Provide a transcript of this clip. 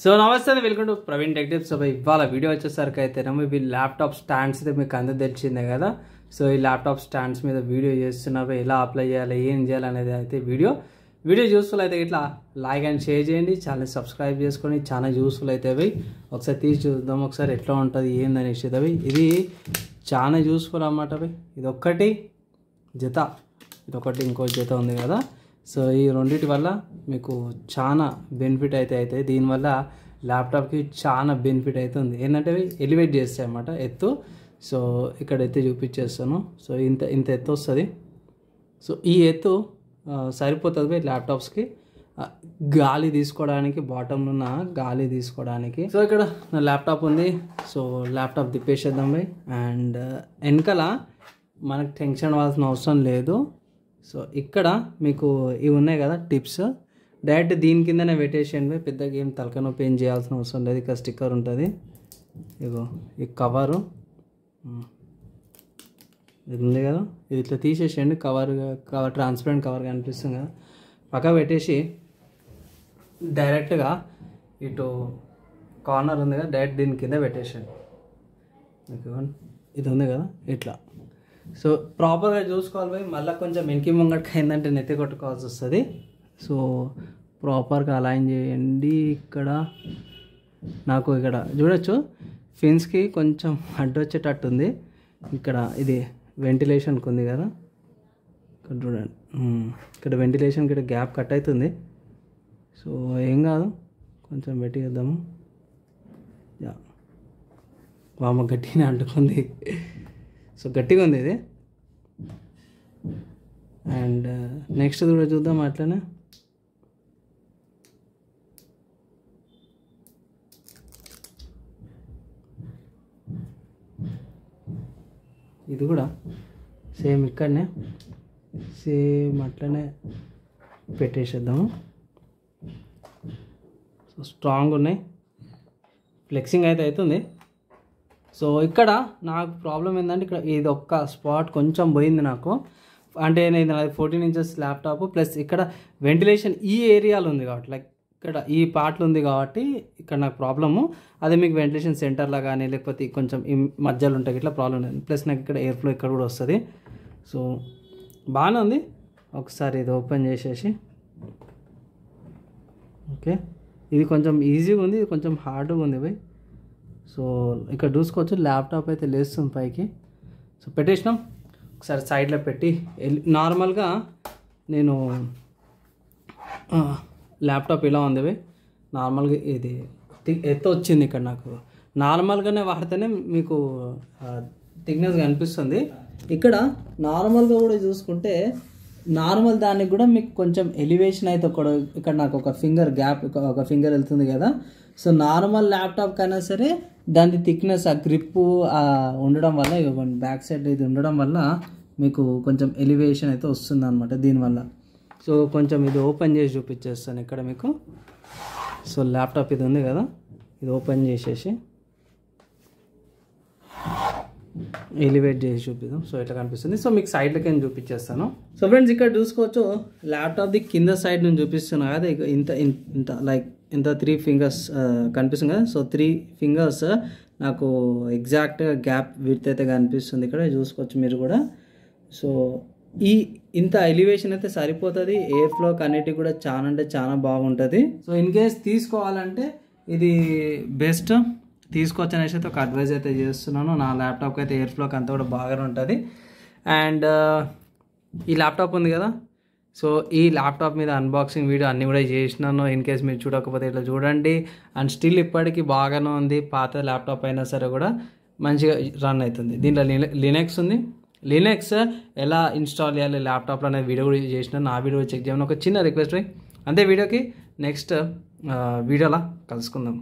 So నమస్తే welcome to Praveen tech tips. So ఇవాళ video వచ్చేసరికి అయితేనేమో ఇవి ల్యాప్టాప్ స్టాండ్స్ అయితే మీకు అందరూ తెలిసిందే కదా. సో ఈ ల్యాప్టాప్ స్టాండ్స్ మీద వీడియో చేస్తున్నవి ఎలా అప్లై చేయాలి, ఏం చేయాలి అనేది అయితే వీడియో యూస్ఫుల్ అయితే ఇట్లా లైక్ అండ్ షేర్ చేయండి, ఛానల్ సబ్స్క్రైబ్ చేసుకొని. చాలా యూస్ఫుల్ అయితే అవి ఒకసారి తీసి చూద్దాం, ఒకసారి ఎట్లా ఉంటుంది ఏందనేసి. అవి ఇది చాలా యూస్ఫుల్ అన్నమాట. అవి ఇది ఒక్కటి జత, ఇది ఒకటి ఇంకో జత ఉంది కదా. సో ఈ రెండింటి వల్ల మీకు చాలా బెనిఫిట్ అయితే అవుతాయి. దీనివల్ల ల్యాప్టాప్కి చాలా బెనిఫిట్ అవుతుంది. ఏంటంటే ఎలివేట్ చేస్తాయి అన్నమాట ఎత్తు. సో ఇక్కడ ఎత్తు చూపించేస్తాను. సో ఇంత ఎత్తు వస్తుంది. సో ఈ ఎత్తు సరిపోతుంది ల్యాప్టాప్స్కి గాలి తీసుకోవడానికి, బాటంలో ఉన్న గాలి తీసుకోవడానికి. సో ఇక్కడ నా ల్యాప్టాప్ ఉంది. సో ల్యాప్టాప్ తిప్పేసేద్దాం బై. అండ్ వెనకాల మనకు టెన్షన్ అవ్వాల్సిన అవసరం లేదు. సో ఇక్కడ మీకు ఇవి ఉన్నాయి కదా టిప్స్, డైరెక్ట్ దీని కిందనే పెట్టేసేయండి. పెద్దగా ఏం తలకాయ నొప్పి ఏం చేయాల్సిన అవసరం లేదు. ఇక్కడ స్టిక్కర్ ఉంటుంది, ఇగో ఈ కవరు ఇది ఉంది కదా, ఇది ఇట్లా తీసేసేయండి. కవర్ ట్రాన్స్పరెంట్ కవర్ కనిపిస్తుంది కదా, పక్క పెట్టేసి డైరెక్ట్గా ఇటు కార్నర్ ఉంది కదా, డైరెక్ట్ దీని కింద పెట్టేసేయండి. ఇది ఉంది కదా ఇట్లా. సో ప్రాపర్గా చూసుకోవాలి పోయి, మళ్ళీ కొంచెం వెనక్కి ముంగటికి అయిందంటే నెత్తి కొట్టుకోవాల్సి వస్తుంది. సో ప్రాపర్గా అలైన్ చేయండి. ఇక్కడ నాకు ఇక్కడ చూడొచ్చు ఫిన్స్కి కొంచెం అడ్డు వచ్చేటట్టు ఉంది. ఇక్కడ ఇది వెంటిలేషన్కి ఉంది కదా, ఇక్కడ చూడండి. ఇక్కడ వెంటిలేషన్కి ఇక్కడ గ్యాప్ కట్ అవుతుంది. సో ఏం కాదు, కొంచెం పెట్టిద్దాము. వామ గట్టిగా అంటుకుంది. సో గట్టిగా ఉంది ఇది. అండ్ నెక్స్ట్ కూడా చూద్దాం అట్లనే. ఇది కూడా సేమ్ ఇక్కడనే సేమ్ అట్లనే పెట్టేసేద్దాము. సో స్ట్రాంగ్ ఉన్నాయి, ఫ్లెక్సింగ్ అయితే అవుతుంది. సో ఇక్కడ నాకు ప్రాబ్లం ఏంటంటే ఇక్కడ ఇది ఒక్క స్పాట్ కొంచెం పోయింది నాకు. అంటే నేను 14 ఇంచెస్ ల్యాప్టాప్ ప్లస్ ఇక్కడ వెంటిలేషన్ ఈ ఏరియాలో ఉంది కాబట్టి, లైక్ ఇక్కడ ఈ పార్ట్లో ఉంది కాబట్టి ఇక్కడ నాకు ప్రాబ్లము. అదే మీకు వెంటిలేషన్ సెంటర్లో కానీ లేకపోతే కొంచెం ఈ మధ్యలో ఉంటాయి ఇట్లా ప్రాబ్లం ఉంది. ప్లస్ నాకు ఇక్కడ ఎయిర్ ఫ్లో ఇక్కడ కూడా వస్తుంది. సో బాగానే ఉంది. ఒకసారి ఇది ఓపెన్ చేసేసి, ఓకే ఇది కొంచెం ఈజీగా ఉంది, ఇది కొంచెం హార్డ్గా ఉంది బై. సో ఇక్కడ చూసుకోవచ్చు ల్యాప్టాప్ అయితే లేస్తుంది పైకి. సో పెట్టేసినాం. ఒకసారి సైడ్లో పెట్టి నార్మల్గా నేను ల్యాప్టాప్ ఇలా ఉంది బై. నార్మల్గా ఇది ఎత్తు వచ్చింది ఇక్కడ. నాకు నార్మల్గానే వాడితేనే మీకు థిక్నెస్ కనిపిస్తుంది. ఇక్కడ నార్మల్గా కూడా చూసుకుంటే నార్మల్ దానికి కూడా మీకు కొంచెం ఎలివేషన్ అయితే ఇక్కడ నాకు ఒక ఫింగర్ గ్యాప్, ఒక ఫింగర్ వెళ్తుంది కదా. సో నార్మల్ ల్యాప్టాప్ కైనా సరే దాని థిక్నెస్, ఆ గ్రిప్ ఉండడం వల్ల, బ్యాక్ సైడ్ ఇది ఉండడం వల్ల మీకు కొంచెం ఎలివేషన్ అయితే వస్తుంది అనమాట దీనివల్ల. సో కొంచెం ఇది ఓపెన్ చేసి చూపించేస్తాను ఇక్కడ మీకు. సో ల్యాప్టాప్ ఇది ఉంది కదా, ఇది ఓపెన్ చేసేసి ఎలివేట్ చేసి చూపిద్దాం. సో ఇట్లా కనిపిస్తుంది. సో మీకు సైడ్లకి నేను చూపించేస్తాను. సో ఫ్రెండ్స్ ఇక్కడ చూసుకోవచ్చు ల్యాప్టాప్ది కింద సైడ్ నుంచి చూపిస్తున్నా కదా, ఇంత లైక్ ఇంత 3 ఫింగర్స్ కనిపిస్తుంది కదా. సో 3 ఫింగర్స్ నాకు ఎగ్జాక్ట్గా గ్యాప్ విడ్త్ అయితే కనిపిస్తుంది ఇక్కడ, చూసుకోవచ్చు మీరు కూడా. సో ఇంత ఎలివేషన్ అయితే సరిపోతుంది. ఎయిర్ ఫ్లో కనెక్టివ్ కూడా చాలా అంటే చాలా బాగుంటుంది. సో ఇన్ కేస్ తీసుకోవాలంటే ఇది బెస్ట్, తీసుకోవచ్చు అనేసి అయితే ఒక అడ్వైజ్ అయితే చేస్తున్నాను. నా ల్యాప్టాప్కి అయితే ఎయిర్ ఫ్లోకి అంతా కూడా బాగానే ఉంటుంది. అండ్ ఈ ల్యాప్టాప్ ఉంది కదా, సో ఈ ల్యాప్టాప్ మీద అన్బాక్సింగ్ వీడియో అన్నీ కూడా చేసినాను. ఇన్ కేస్ మీరు చూడకపోతే ఇట్లా చూడండి. అండ్ స్టిల్ ఇప్పటికీ బాగానే ఉంది. పాత ల్యాప్టాప్ అయినా సరే కూడా మంచిగా రన్ అవుతుంది. దీంట్లో లినక్స్ ఉంది. లినక్స్ ఎలా ఇన్స్టాల్ చేయాలి ల్యాప్టాప్లో అనేది వీడియో కూడా చేసినాను. ఆ వీడియో చెక్ చేయమని ఒక చిన్న రిక్వెస్ట్. అంతే, వీడియోకి నెక్స్ట్ వీడియోలా కలుసుకుందాం.